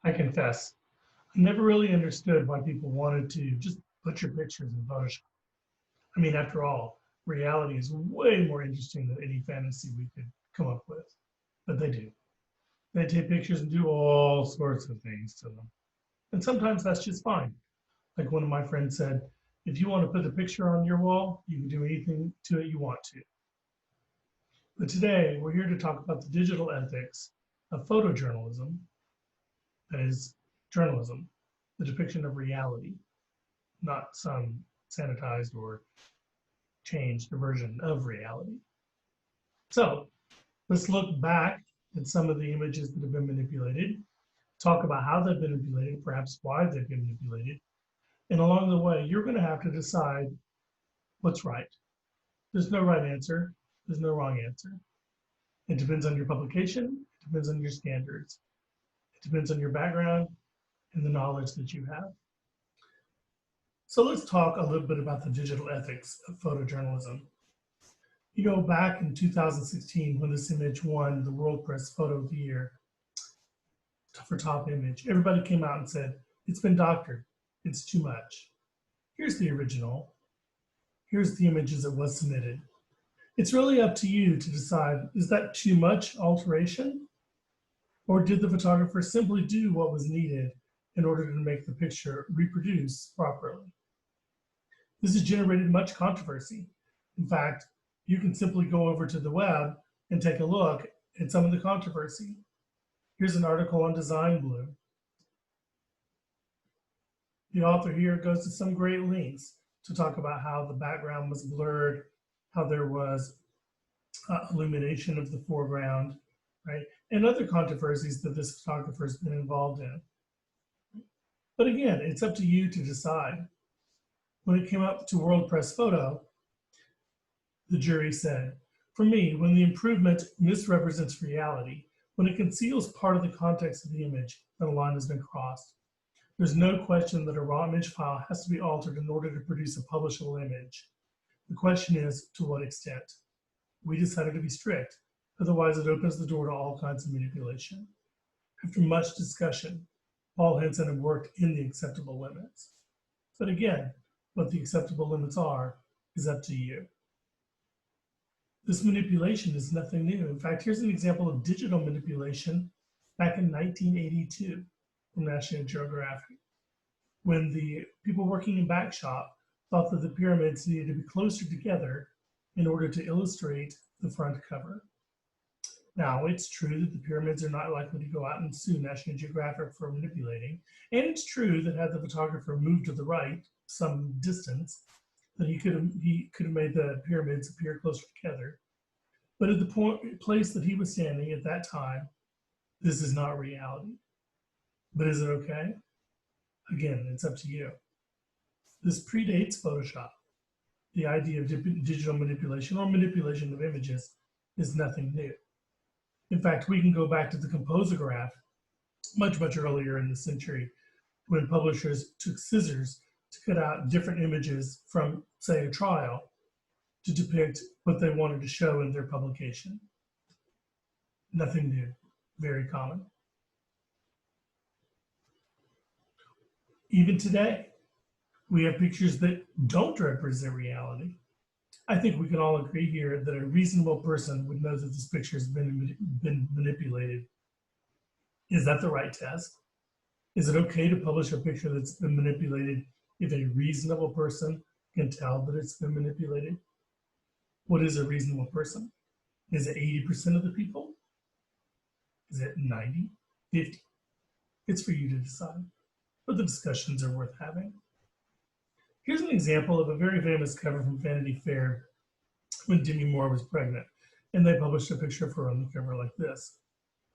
I confess, I never really understood why people wanted to just put your pictures in Photoshop. I mean, after all, reality is way more interesting than any fantasy we could come up with. But they do. They take pictures and do all sorts of things to them. And sometimes that's just fine. Like one of my friends said, if you want to put the picture on your wall, you can do anything to it you want to. But today, we're here to talk about the digital ethics of photojournalism, that is, journalism, the depiction of reality, not some sanitized or changed version of reality. So let's look back at some of the images that have been manipulated, talk about how they've been manipulated, perhaps why they've been manipulated, and along the way, you're going to have to decide what's right. There's no right answer. There's no wrong answer. It depends on your publication. It depends on your standards. It depends on your background and the knowledge that you have. So let's talk a little bit about the digital ethics of photojournalism. You know, back in 2016, when this image won the World Press Photo of the Year for top image, everybody came out and said, it's been doctored. It's too much. Here's the original. Here's the image as it was submitted. It's really up to you to decide, is that too much alteration? Or did the photographer simply do what was needed in order to make the picture reproduce properly? This has generated much controversy. In fact, you can simply go over to the web and take a look at some of the controversy. Here's an article on Design Blue. The author here goes to some great lengths to talk about how the background was blurred, how there was illumination of the foreground, right? And other controversies that this photographer has been involved in. But again, it's up to you to decide. When it came up to World Press Photo, the jury said, for me, when the improvement misrepresents reality, when it conceals part of the context of the image, then a line has been crossed. There's no question that a raw image file has to be altered in order to produce a publishable image. The question is, to what extent? We decided to be strict, otherwise it opens the door to all kinds of manipulation. After much discussion, Paul Henson had worked in the acceptable limits. But again, what the acceptable limits are is up to you. This manipulation is nothing new. In fact, here's an example of digital manipulation back in 1982 from National Geographic, when the people working in back shop thought that the pyramids needed to be closer together in order to illustrate the front cover. Now, it's true that the pyramids are not likely to go out and sue National Geographic for manipulating, and it's true that had the photographer moved to the right some distance, that he could have made the pyramids appear closer together. But at the place that he was standing at that time, this is not reality. But is it okay? Again, it's up to you. This predates Photoshop. The idea of digital manipulation or manipulation of images is nothing new. In fact, we can go back to the composograph much, much earlier in the century when publishers took scissors to cut out different images from, say, a trial to depict what they wanted to show in their publication. Nothing new, very common. Even today, we have pictures that don't represent reality. I think we can all agree here that a reasonable person would know that this picture has been manipulated. Is that the right test? Is it okay to publish a picture that's been manipulated if a reasonable person can tell that it's been manipulated? What is a reasonable person? Is it 80% of the people? Is it 90, 50? It's for you to decide, but the discussions are worth having. Here's an example of a very famous cover from Vanity Fair when Demi Moore was pregnant, and they published a picture of her on the cover like this.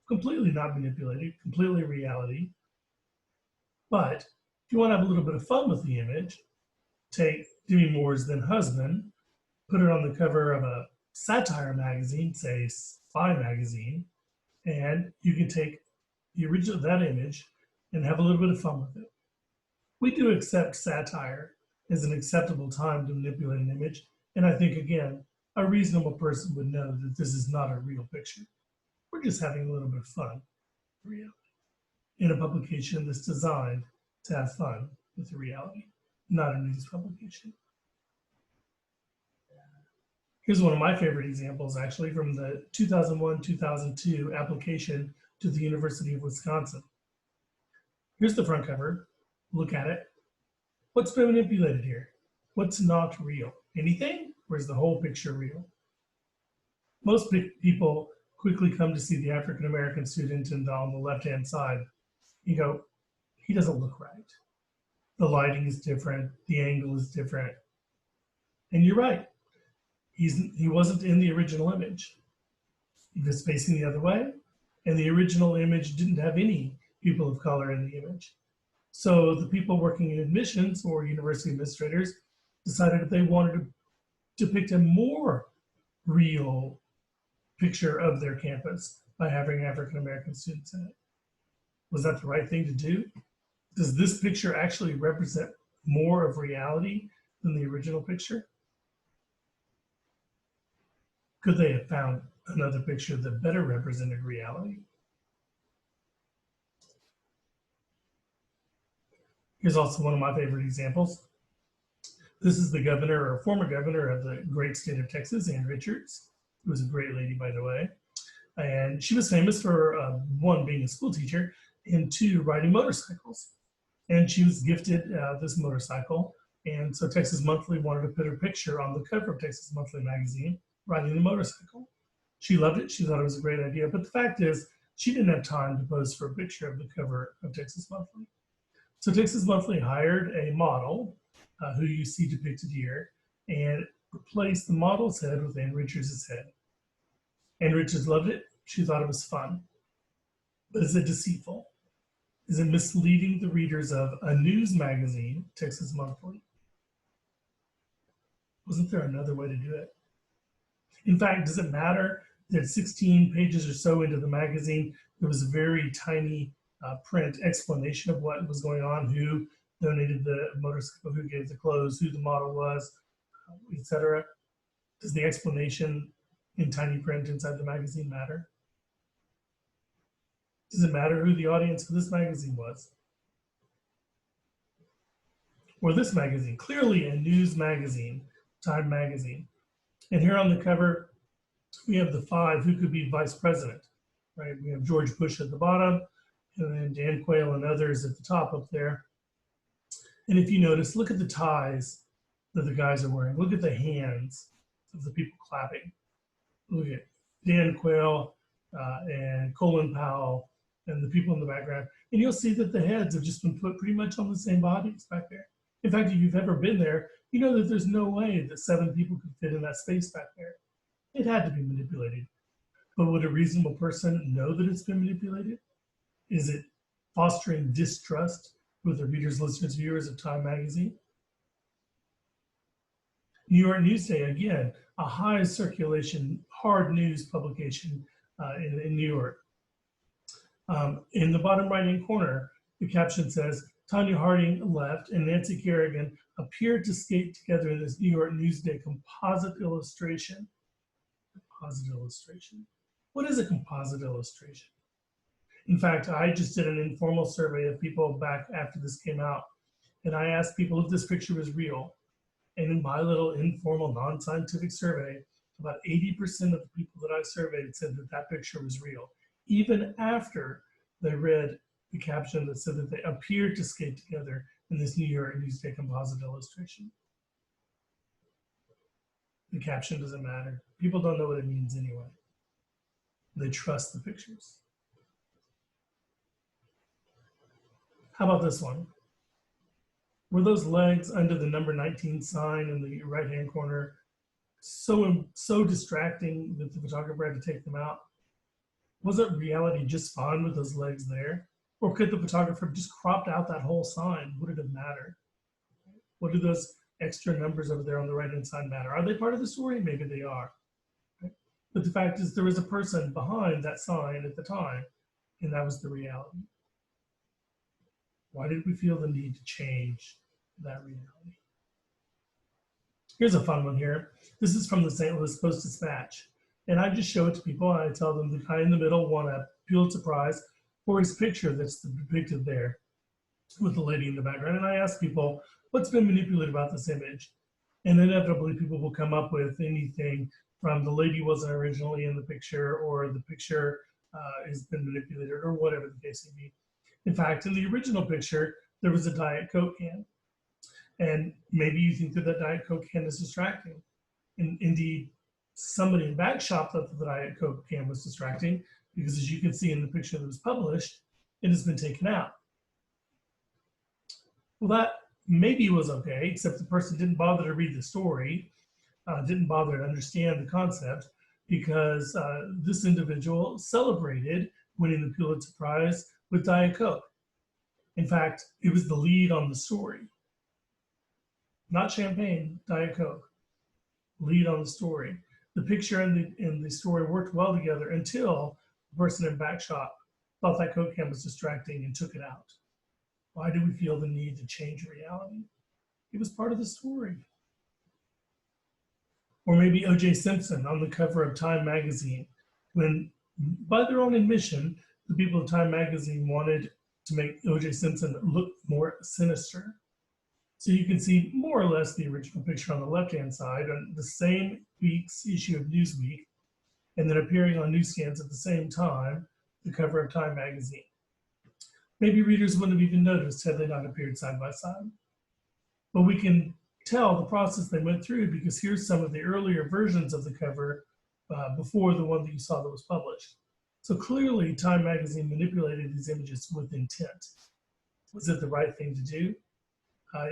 Completely not manipulated, completely reality. But if you want to have a little bit of fun with the image, take Demi Moore's then husband, put it on the cover of a satire magazine, say Spy magazine, and you can take the original that image and have a little bit of fun with it. We do accept satire as an acceptable time to manipulate an image, and I think, again, a reasonable person would know that this is not a real picture. We're just having a little bit of fun. Reality. in a publication that's designed to have fun with the reality, not a news publication. Here's one of my favorite examples, actually, from the 2001-2002 application to the University of Wisconsin. Here's the front cover. Look at it. What's been manipulated here? What's not real? Anything? Or is the whole picture real? Most people quickly come to see the African-American student and on the left-hand side. You go, he doesn't look right. The lighting is different. The angle is different. And you're right. He wasn't in the original image. He was facing the other way, and the original image didn't have any people of color in the image. So the people working in admissions or university administrators decided that they wanted to depict a more real picture of their campus by having African-American students in it. Was that the right thing to do? Does this picture actually represent more of reality than the original picture? Could they have found another picture that better represented reality? Here's also one of my favorite examples. This is the governor or former governor of the great state of Texas, Ann Richards, who was a great lady, by the way. And she was famous for, one, being a school teacher, and two, riding motorcycles. And she was gifted this motorcycle. And so Texas Monthly wanted to put her picture on the cover of Texas Monthly magazine, riding the motorcycle. She loved it. She thought it was a great idea. But the fact is, she didn't have time to pose for a picture of the cover of Texas Monthly. So Texas Monthly hired a model, who you see depicted here, and replaced the model's head with Ann Richards' head. Ann Richards loved it. She thought it was fun. But is it deceitful? Is it misleading the readers of a news magazine, Texas Monthly? Wasn't there another way to do it? In fact, does it matter that 16 pages or so into the magazine, there was a very tiny print explanation of what was going on, who donated the motorcycle, who gave the clothes, who the model was, etc. Does the explanation in tiny print inside the magazine matter? Does it matter who the audience for this magazine was? Or this magazine, clearly a news magazine, Time magazine. And here on the cover, we have the 5 who could be vice president, right? We have George Bush at the bottom, and then Dan Quayle and others at the top up there. And if you notice, look at the ties that the guys are wearing. Look at the hands of the people clapping. Look at Dan Quayle and Colin Powell and the people in the background. And you'll see that the heads have just been put pretty much on the same bodies back there. In fact, if you've ever been there, you know that there's no way that 7 people could fit in that space back there. It had to be manipulated. But would a reasonable person know that it's been manipulated? Is it fostering distrust with the readers, listeners, viewers of Time magazine? New York Newsday, again, a high circulation, hard news publication in New York. In the bottom right-hand corner, the caption says, Tanya Harding left and Nancy Kerrigan appeared to skate together in this New York Newsday composite illustration. Composite illustration. What is a composite illustration? In fact, I just did an informal survey of people back after this came out, and I asked people if this picture was real. And in my little informal, non-scientific survey, about 80% of the people that I surveyed said that that picture was real, even after they read the caption that said that they appeared to skate together in this New York Newsday composite illustration. The caption doesn't matter. People don't know what it means anyway. They trust the pictures. How about this one? Were those legs under the number 19 sign in the right-hand corner so distracting that the photographer had to take them out? Wasn't reality just fine with those legs there? Or could the photographer have just cropped out that whole sign? Would it have mattered? What do those extra numbers over there on the right-hand side matter? Are they part of the story? Maybe they are. Right? But the fact is there was a person behind that sign at the time, and that was the reality. Why did we feel the need to change that reality? Here's a fun one here. This is from the St. Louis Post-Dispatch. And I just show it to people and I tell them the guy in the middle won a Pulitzer Prize for his picture that's depicted there with the lady in the background. And I asked people, what's been manipulated about this image? And inevitably, people will come up with anything from the lady wasn't originally in the picture, or the picture has been manipulated, or whatever the case may be. In fact, in the original picture, there was a Diet Coke can. And maybe you think that that Diet Coke can is distracting. And indeed, somebody in back shop thought that the Diet Coke can was distracting, because as you can see in the picture that was published, it has been taken out. Well, that maybe was okay, except the person didn't bother to read the story, didn't bother to understand the concept, because this individual celebrated winning the Pulitzer Prize with Diet Coke. In fact, it was the lead on the story. Not champagne, Diet Coke. Lead on the story. The picture and the story worked well together until the person in back shop thought that Coke can was distracting and took it out. Why do we feel the need to change reality? It was part of the story. Or maybe O.J. Simpson on the cover of Time magazine, when, by their own admission, the people of Time magazine wanted to make O.J. Simpson look more sinister. So you can see more or less the original picture on the left-hand side on the same week's issue of Newsweek, and then appearing on newsstands at the same time, the cover of Time magazine. Maybe readers wouldn't have even noticed had they not appeared side by side. But we can tell the process they went through, because here's some of the earlier versions of the cover before the one that you saw that was published. So clearly, Time magazine manipulated these images with intent. Was it the right thing to do?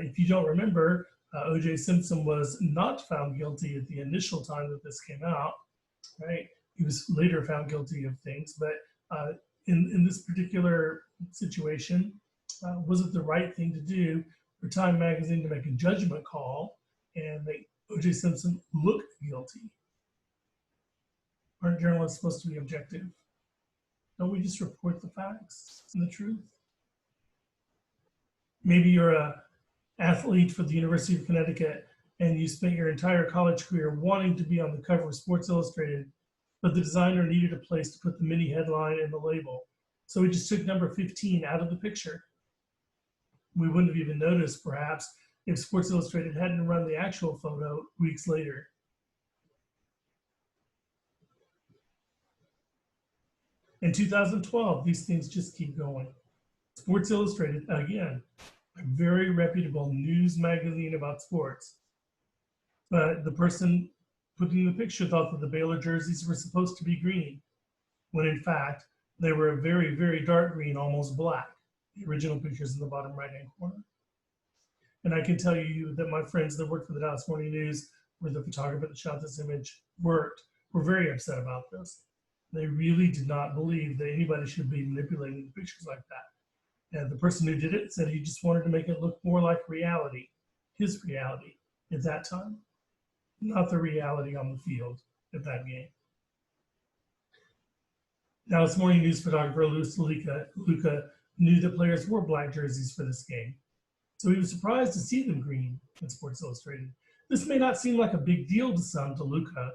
If you don't remember, O.J. Simpson was not found guilty at the initial time that this came out, right? He was later found guilty of things, but in this particular situation, was it the right thing to do for Time magazine to make a judgment call and make O.J. Simpson look guilty? Aren't journalists supposed to be objective? Don't we just report the facts and the truth? Maybe you're an athlete for the University of Connecticut and you spent your entire college career wanting to be on the cover of Sports Illustrated, but the designer needed a place to put the mini headline and the label. So he just took number 15 out of the picture. We wouldn't have even noticed, perhaps, if Sports Illustrated hadn't run the actual photo weeks later. In 2012, these things just keep going. Sports Illustrated, again, a very reputable news magazine about sports. But the person putting the picture thought that the Baylor jerseys were supposed to be green, when in fact, they were a very, very dark green, almost black. The original picture's in the bottom right-hand corner. And I can tell you that my friends that worked for the Dallas Morning News, where the photographer that shot this image worked, were very upset about this. They really did not believe that anybody should be manipulating the pictures like that. And the person who did it said he just wanted to make it look more like reality, his reality at that time, not the reality on the field at that game. Dallas Morning News photographer Louis Luca knew that players wore black jerseys for this game, so he was surprised to see them green in Sports Illustrated. This may not seem like a big deal to some, to Luca,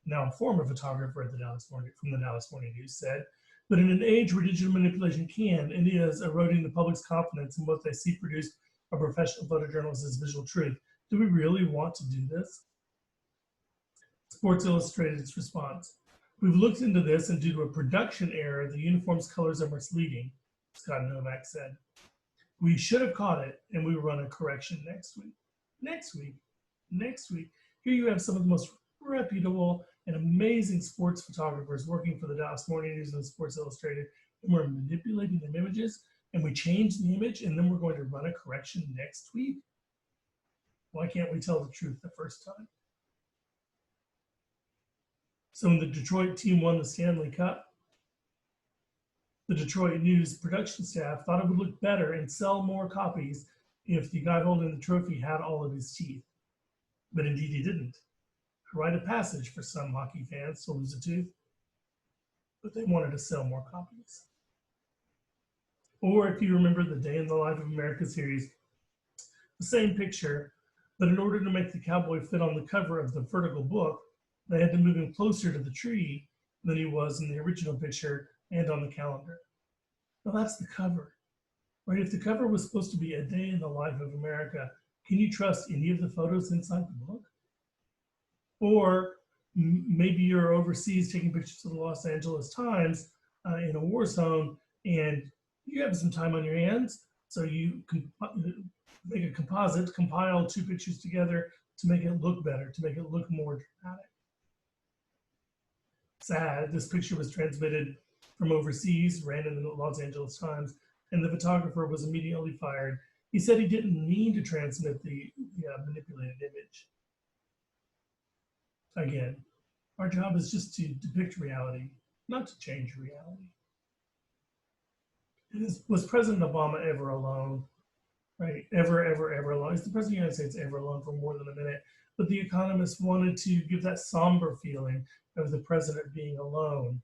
now a former photographer at the from the Dallas Morning News, said, but in an age where digital manipulation can and is eroding the public's confidence in what they see produced by professional photojournalists as visual truth, do we really want to do this? Sports Illustrated's response: we've looked into this, and due to a production error, the uniform's colors are misleading, Scott Novak said. We should have caught it, and we will run a correction next week. Next week. Here you have some of the most reputable and amazing sports photographers working for the Dallas Morning News and Sports Illustrated, and we're manipulating them images, and we change the image, and then we're going to run a correction next week? Why can't we tell the truth the first time? So when the Detroit team won the Stanley Cup, the Detroit News production staff thought it would look better and sell more copies if the guy holding the trophy had all of his teeth. But indeed he didn't. A rite of passage for some hockey fans to lose a tooth, but they wanted to sell more copies. Or if you remember the Day in the Life of America series, the same picture, but in order to make the cowboy fit on the cover of the vertical book, they had to move him closer to the tree than he was in the original picture and on the calendar. Well, that's the cover, right? If the cover was supposed to be a day in the life of America, can you trust any of the photos inside the book? Or maybe you're overseas taking pictures of the Los Angeles Times in a war zone, and you have some time on your hands, so you can make a composite, compile two pictures together to make it look better, to make it look more dramatic. Sad, this picture was transmitted from overseas, ran in the Los Angeles Times, and the photographer was immediately fired. He said he didn't mean to transmit the manipulated image. Again, our job is just to depict reality, not to change reality. Was President Obama ever alone? Right? Ever alone? Is the President of the United States ever alone for more than a minute? But The Economist wanted to give that somber feeling of the president being alone,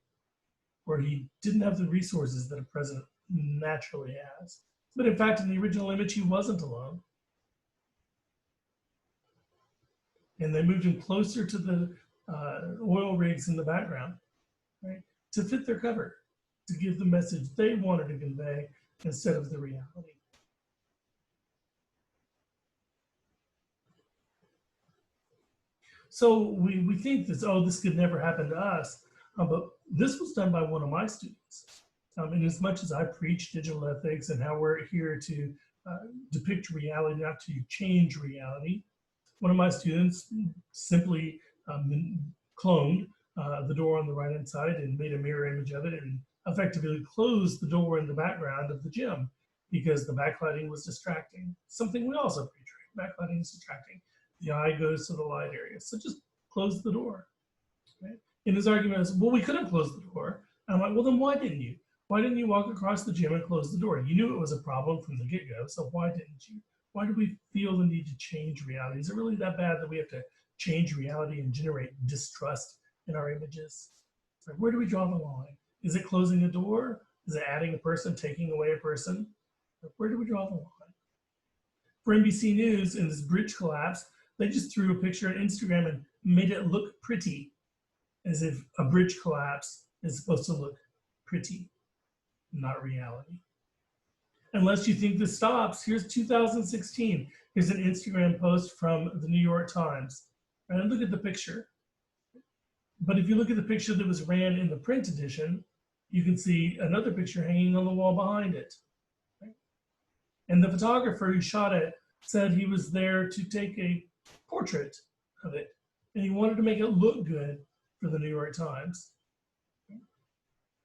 where he didn't have the resources that a president naturally has. But in fact, in the original image, he wasn't alone. And they moved him closer to the oil rigs in the background, right, to fit their cover, to give the message they wanted to convey instead of the reality. So we think this, oh, this could never happen to us, but this was done by one of my students. And as much as I preach digital ethics and how we're here to depict reality, not to change reality, one of my students simply cloned the door on the right-hand side and made a mirror image of it and effectively closed the door in the background of the gym because the backlighting was distracting. Something we also preach, right? Backlighting is distracting. The eye goes to the light area. So just close the door. Right? And his argument is, well, we could have closed the door. And I'm like, well, then why didn't you? Why didn't you walk across the gym and close the door? You knew it was a problem from the get-go, so why didn't you? Why do we feel the need to change reality? Is it really that bad that we have to change reality and generate distrust in our images? Like, where do we draw the line? Is it closing a door? Is it adding a person, taking away a person? Like, where do we draw the line? For NBC News, in this bridge collapse, they just threw a picture on Instagram and made it look pretty, as if a bridge collapse is supposed to look pretty, not reality. Unless you think this stops, here's 2016. Here's an Instagram post from the New York Times. And look at the picture. But if you look at the picture that was ran in the print edition, you can see another picture hanging on the wall behind it. And the photographer who shot it said he was there to take a portrait of it. And he wanted to make it look good for the New York Times.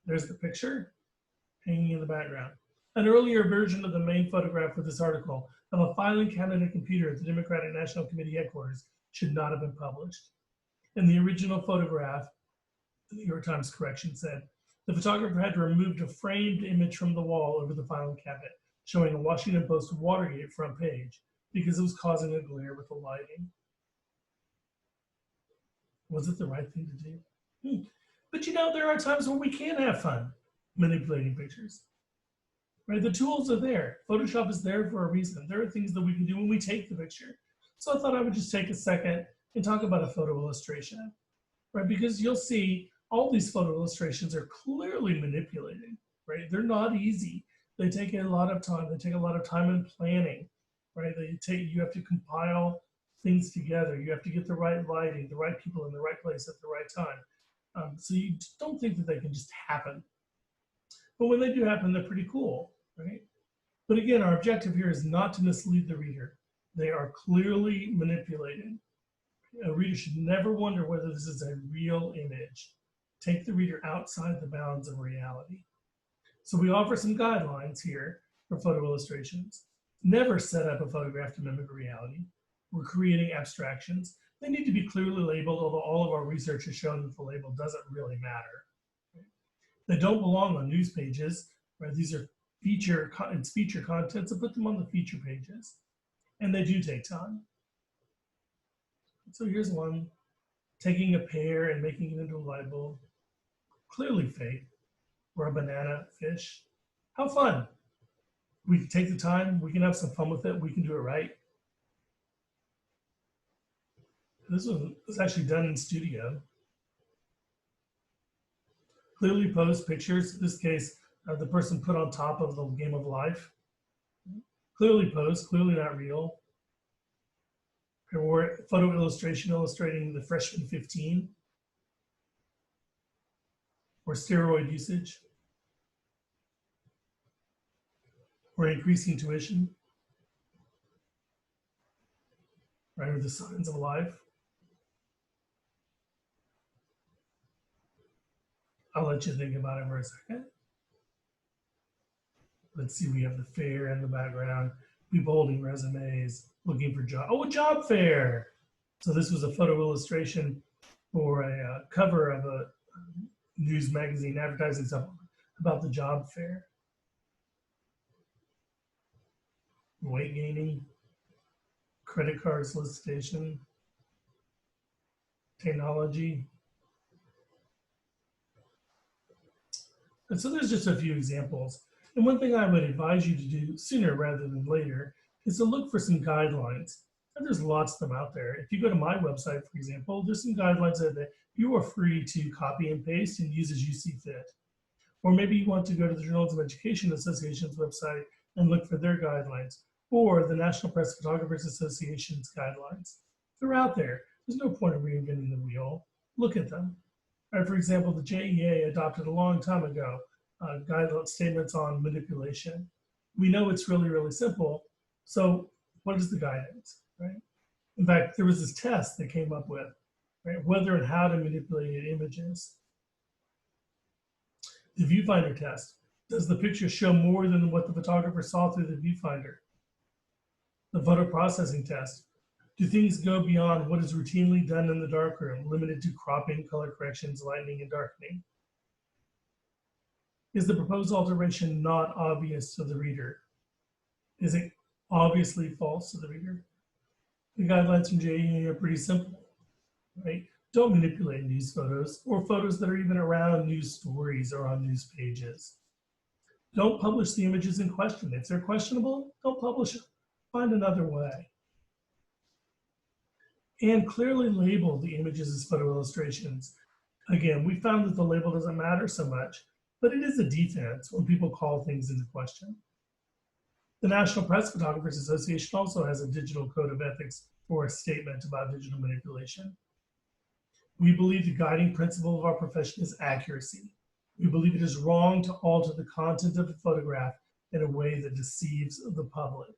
There's the picture hanging in the background. An earlier version of the main photograph for this article of a filing cabinet computer at the Democratic National Committee headquarters should not have been published. In the original photograph, the New York Times correction said, the photographer had to remove a framed image from the wall over the filing cabinet, showing a Washington Post Watergate front page because it was causing a glare with the lighting. Was it the right thing to do? But you know, there are times when we can have fun manipulating pictures. Right? The tools are there. Photoshop is there for a reason. There are things that we can do when we take the picture. So I thought I would just take a second and talk about a photo illustration, right? Because you'll see all these photo illustrations are clearly manipulated, right? They're not easy. They take a lot of time. They take a lot of time and planning, right? You have to compile things together. You have to get the right lighting, the right people in the right place at the right time. So you don't think that they can just happen. But when they do happen, they're pretty cool, right? But again, our objective here is not to mislead the reader. They are clearly manipulated. A reader should never wonder whether this is a real image. Take the reader outside the bounds of reality. So we offer some guidelines here for photo illustrations. Never set up a photograph to mimic reality. We're creating abstractions. They need to be clearly labeled, although all of our research has shown that the label doesn't really matter. They don't belong on news pages, right? These are feature content, so put them on the feature pages. And they do take time. So here's one, taking a pear and making it into a light bulb. Clearly fake, or a banana fish. How fun. We can take the time, we can have some fun with it, we can do it right. This one was actually done in studio. Clearly posed pictures, in this case, the person put on top of the game of life. Clearly posed, clearly not real. Or photo illustration illustrating the freshman 15. Or steroid usage. Or increasing tuition. Right, or the signs of life. I'll let you think about it for a second. Let's see, we have the fair in the background, people holding resumes, looking for jobs. Oh, a job fair. So this was a photo illustration for a cover of a news magazine advertising something about the job fair. Weight gaining, credit card solicitation, technology. And so there's just a few examples. And one thing I would advise you to do sooner rather than later is to look for some guidelines. And there's lots of them out there. If you go to my website, for example, there's some guidelines that you are free to copy and paste and use as you see fit. Or maybe you want to go to the Journalism Education Association's website and look for their guidelines, or the National Press Photographers Association's guidelines. They're out there. There's no point in reinventing the wheel. Look at them. For example, the JEA adopted a long time ago guideline statements on manipulation. We know it's really, really simple. So what is the guidance, right? In fact, there was this test that came up with, right, whether and how to manipulate images. The viewfinder test. Does the picture show more than what the photographer saw through the viewfinder? The photo processing test. Do things go beyond what is routinely done in the darkroom, limited to cropping, color corrections, lightening, and darkening? Is the proposed alteration not obvious to the reader? Is it obviously false to the reader? The guidelines from JEA are pretty simple, right? Don't manipulate news photos or photos that are even around news stories or on news pages. Don't publish the images in question. If they're questionable, don't publish them. Find another way. And clearly label the images as photo illustrations. Again, we found that the label doesn't matter so much, but it is a defense when people call things into question. The National Press Photographers Association also has a digital code of ethics for a statement about digital manipulation. We believe the guiding principle of our profession is accuracy. We believe it is wrong to alter the content of a photograph in a way that deceives the public.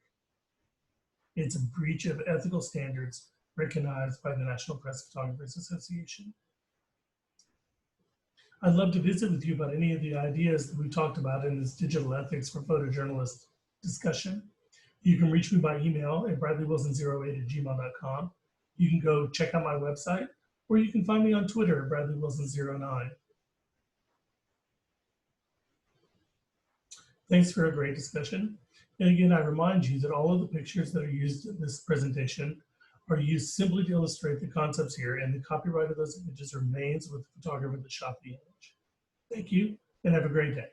It's a breach of ethical standards recognized by the National Press Photographers Association. I'd love to visit with you about any of the ideas that we talked about in this digital ethics for photojournalists discussion. You can reach me by email at bradleywilson08@gmail.com. You can go check out my website, or you can find me on Twitter at bradleywilson09. Thanks for a great discussion. And again, I remind you that all of the pictures that are used in this presentation are used simply to illustrate the concepts here, and the copyright of those images remains with the photographer that shot the image. Thank you, and have a great day.